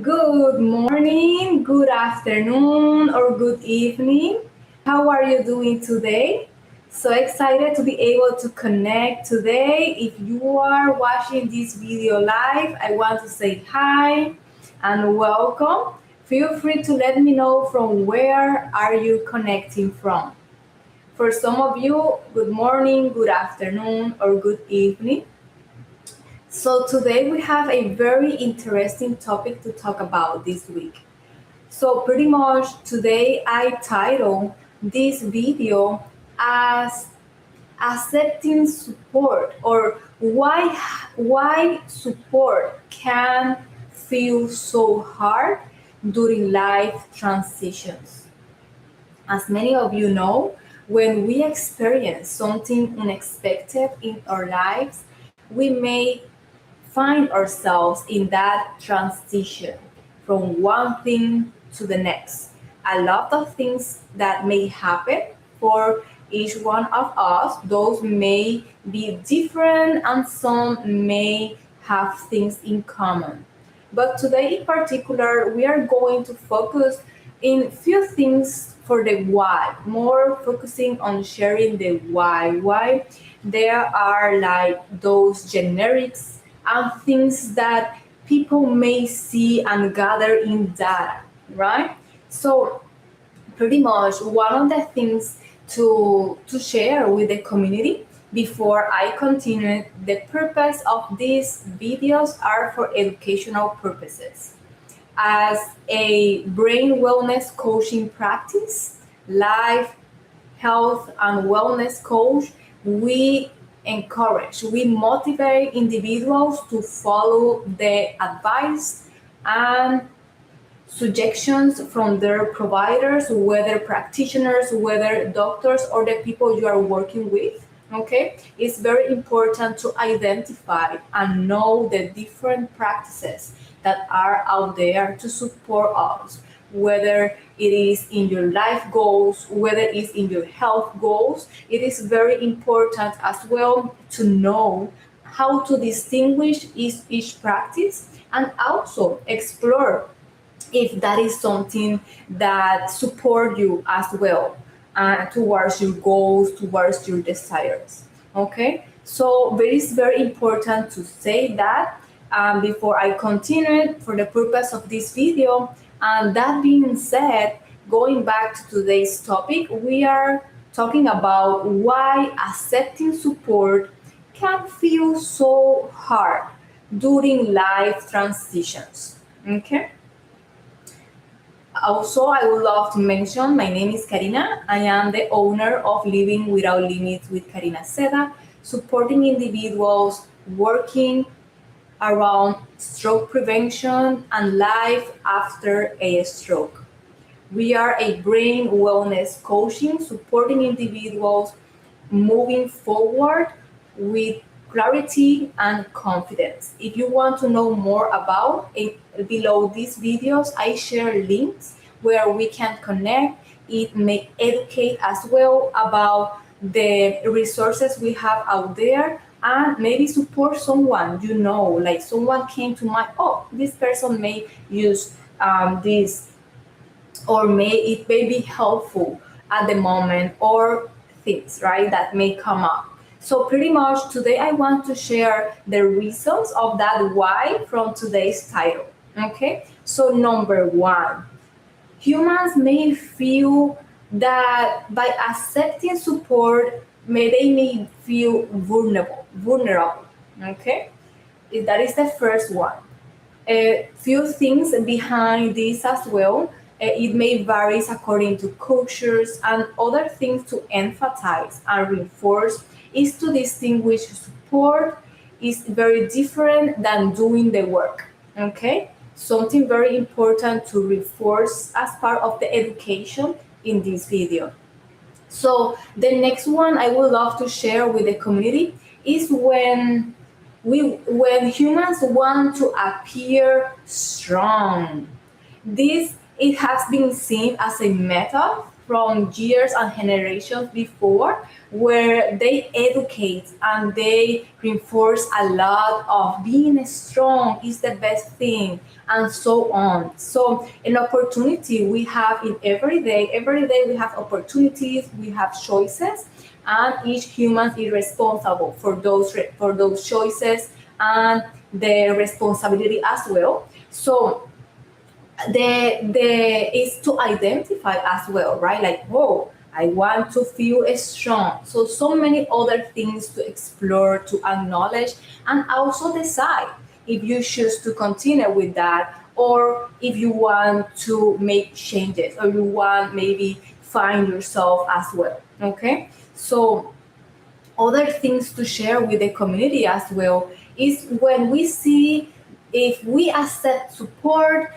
Good morning, good afternoon, or good evening. How are you doing today? So excited to be able to connect today. If you are watching this video live, I want to say hi and welcome. Feel free to let me know from where are you connecting from. For some of you, good morning, good afternoon, or good evening. So today we have a very interesting topic to talk about this week. So pretty much today I title this video as accepting support or why support can feel so hard during life transitions. As many of you know, when we experience something unexpected in our lives, we may find ourselves in that transition from one thing to the next. A lot of things that may happen for each one of us, those may be different and some may have things in common. But today in particular, we are going to focus in few things for the why, more focusing on sharing the why there are like those generics and things that people may see and gather in data, right? So pretty much one of the things to share with the community before I continue, the purpose of these videos are for educational purposes. As a brain wellness coaching practice, life health and wellness coach, we we motivate individuals to follow the advice and suggestions from their providers, whether practitioners, whether doctors, or the people you are working with. Okay, it's very important to identify and know the different practices that are out there to support us, whether it is in your life goals, whether it is in your health goals. It is very important as well to know how to distinguish each practice and also explore if that is something that support you as well towards your goals, towards your desires. Okay, so it is very important to say that before I continue for the purpose of this video. And that being said, going back to today's topic, we are talking about why accepting support can feel so hard during life transitions. Okay. Also, I would love to mention my name is Karina. I am the owner of Living Without Limits with Karina Seda, supporting individuals working around stroke prevention and life after a stroke. We are a brain wellness coaching, supporting individuals moving forward with clarity and confidence. If you want to know more about it, below these videos, I share links where we can connect. It may educate as well about the resources we have out there and maybe support someone like someone came to mind, oh, this person may use this, or it may be helpful at the moment, or things right that may come up. So pretty much today I want to share the reasons of that why from today's title. Okay, so number one, humans may feel that by accepting support they may feel vulnerable. Okay, that is the first one. A few things behind this as well. It may vary according to cultures, and other things to emphasize and reinforce is to distinguish support is very different than doing the work. Okay, something very important to reinforce as part of the education in this video. So the next one I would love to share with the community is when humans want to appear strong. This it has been seen as a method from years and generations before, where they educate and they reinforce a lot of being strong is the best thing and so on. So an opportunity we have in every day we have opportunities, we have choices, and each human is responsible for those choices and the responsibility as well. So the is to identify as well, right? Like, whoa, I want to feel strong. So many other things to explore, to acknowledge, and also decide if you choose to continue with that, or if you want to make changes, or you want maybe find yourself as well. Okay, so other things to share with the community as well is when we see, if we accept support,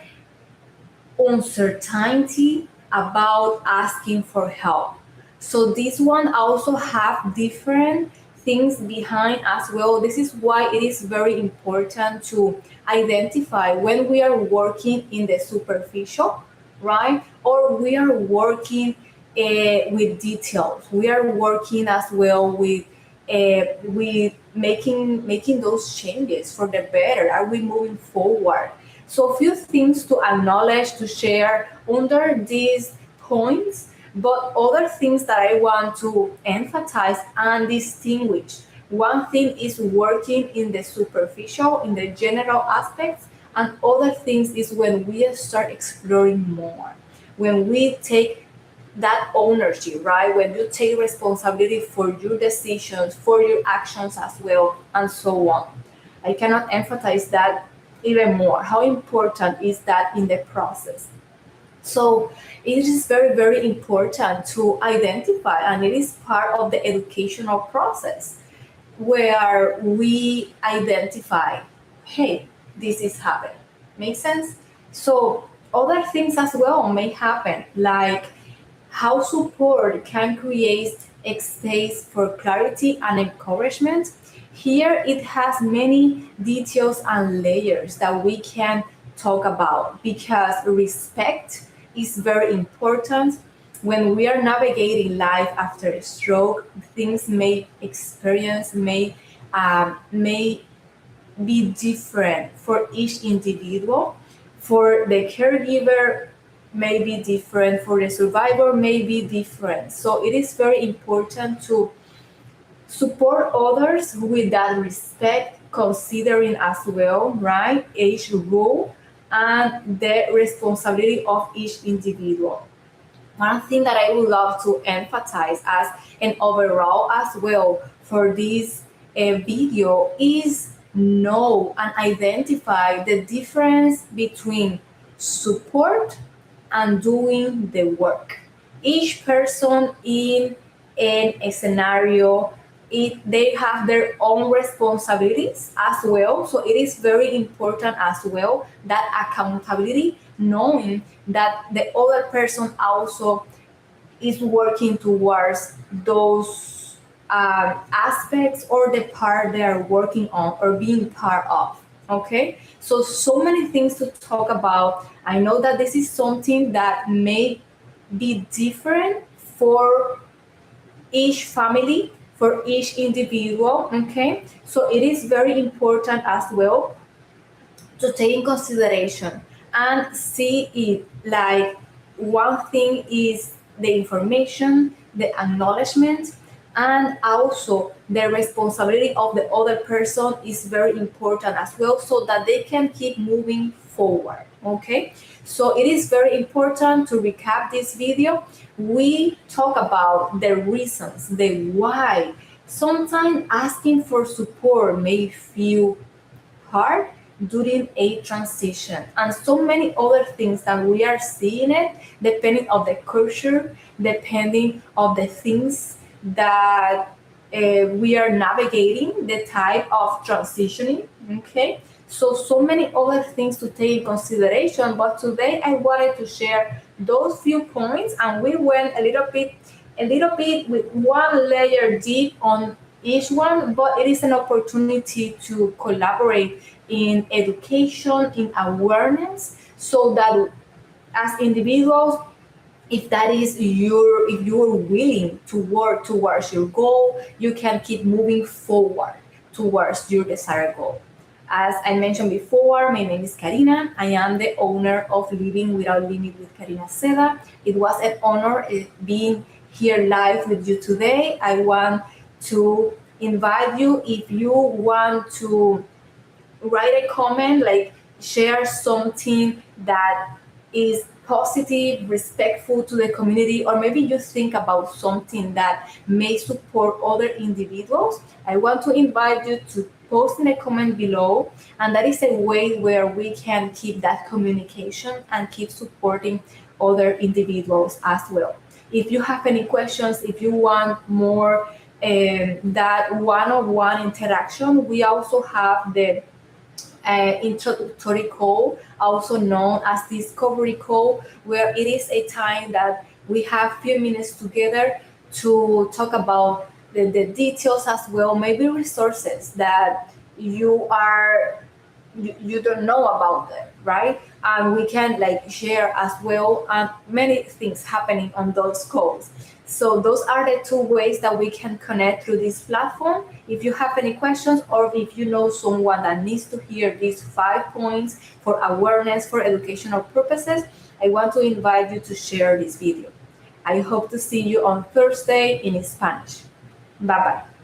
uncertainty about asking for help. So this one also have different things behind as well. This is why it is very important to identify when we are working in the superficial, right? Or we are working with details. We are working as well with making those changes for the better. Are we moving forward? So a few things to acknowledge, to share under these points, but other things that I want to emphasize and distinguish. One thing is working in the superficial, in the general aspects, and other things is when we start exploring more, when we take that ownership, right? When you take responsibility for your decisions, for your actions as well, and so on. I cannot emphasize that even more. How important is that in the process? So it is very, very important to identify, and it is part of the educational process where we identify, hey, this is happening. Make sense? So other things as well may happen, like how support can create a space for clarity and encouragement. Here it has many details and layers that we can talk about, because respect is very important. When we are navigating life after a stroke, things may be different for each individual. For the caregiver, may be different. For the survivor, may be different. So it is very important to support others with that respect, considering as well, right, each role and the responsibility of each individual. One thing that I would love to emphasize as an overall as well for this video is know and identify the difference between support and doing the work. Each person in a scenario, they have their own responsibilities as well. So it is very important as well that accountability, knowing that the other person also is working towards those aspects or the part they are working on or being part of. Okay, so many things to talk about. I know that this is something that may be different for each family, for each individual. Okay, so it is very important as well to take in consideration and see it like one thing is the information, the acknowledgement, and also the responsibility of the other person is very important as well, so that they can keep moving forward. Okay, so it is very important to recap this video. We talk about the reasons, the why. Sometimes asking for support may feel hard during a transition, and so many other things that we are seeing it depending of the culture, depending of the things that we are navigating, the type of transitioning. Okay, so many other things to take in consideration, but today I wanted to share those few points, and we went a little bit with one layer deep on each one, but it is an opportunity to collaborate in education, in awareness, so that as individuals if that is your, if you're willing to work towards your goal, you can keep moving forward towards your desired goal. As I mentioned before, my name is Karina. I am the owner of Living Without Limit with Karina Seda. It was an honor being here live with you today. I want to invite you, if you want to write a comment, like share something that is positive, respectful to the community, or maybe you think about something that may support other individuals. I want to invite you to post in a comment below, and that is a way where we can keep that communication and keep supporting other individuals as well. If you have any questions, if you want more that one-on-one interaction, we also have the introductory call, also known as discovery call, where it is a time that we have few minutes together to talk about the details as well, maybe resources that you don't know about them, right? And we can like share as well, many things happening on those calls. So those are the two ways that we can connect through this platform. If you have any questions, or if you know someone that needs to hear these 5 points for awareness for educational purposes, I want to invite you to share this video. I hope to see you on Thursday in Spanish. Bye bye.